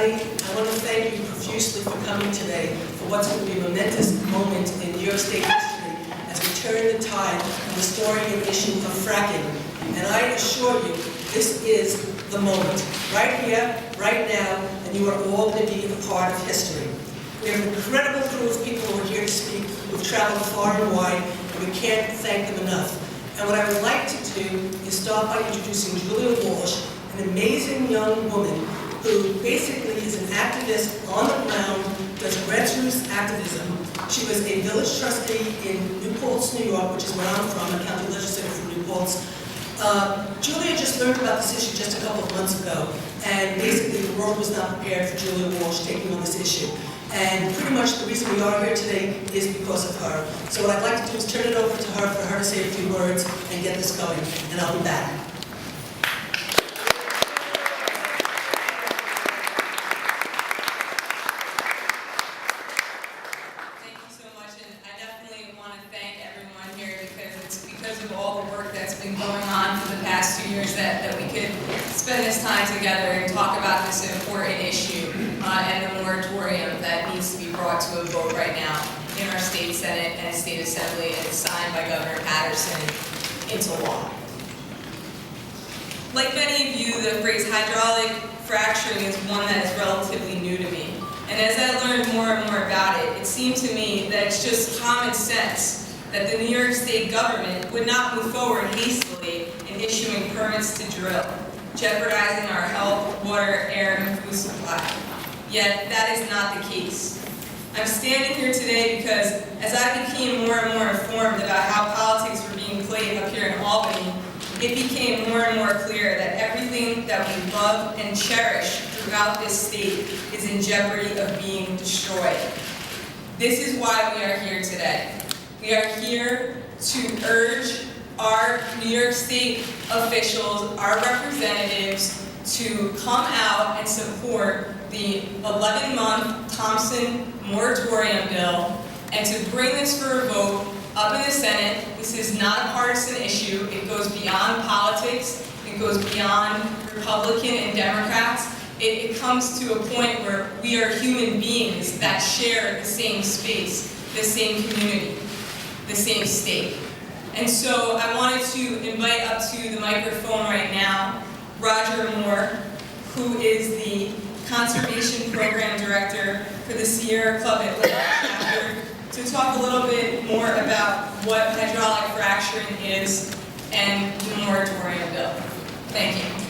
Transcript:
Albany. I want to thank you profusely for coming today for what's going to be a momentous moment in New York State history as we turn the tide on restoring an issue of fracking. And I assure you, this is the moment. Right here, right now, and you are all going to be a part of history. We have an incredible crew of people who are here to speak, who have traveled far and wide, and we can't thank them enough. And what I would like to do is start by introducing Julia Walsh, an amazing young woman who basically is an activist on the ground, does grassroots activism. She was a village trustee in New Paltz, New York, which is where I'm from, a county legislator from New Paltz. Julia just learned about this issue just a couple of months ago, and basically the world was not prepared for Julia Walsh taking on this issue. And pretty much the reason we are here today is because of her. So what I'd like to do is turn it over to her for her to say a few words and get this going, and I'll be back. Thank you so much, and I definitely want to thank everyone here because it's because of all the work that's been going on for the past 2 years that we could spend this time together and talk about this important issue and the moratorium that needs to be brought to a vote right now in our state Senate and state assembly and signed by Governor Patterson into law. Like many of you, the phrase hydraulic fracturing is one that is relatively new to me. And as I learned more and more about it, it seemed to me that it's just common sense that the New York State government would not move forward hastily in issuing permits to drill, jeopardizing our health, water, air, and food supply. Yet that is not the case. I'm standing here today because as I became more and more informed about how politics were being played up here in Albany, it became more and more clear that everything that we love and cherish throughout this state is in jeopardy of being destroyed. This is why we are here today. We are here to urge our New York State officials, our representatives, to come out and support the 11-month Thompson moratorium bill and to bring this for a vote up in the Senate. This is not a partisan issue. It goes beyond politics. It goes beyond Republican and Democrats. It comes to a point where we are human beings that share the same space, the same community, the same state. And so I wanted to invite up to the microphone right now Roger Moore, who is the Conservation Program Director for the Sierra Club Atlanta chapter, to talk a little bit more about what hydraulic fracturing is and the moratorium bill. Thank you.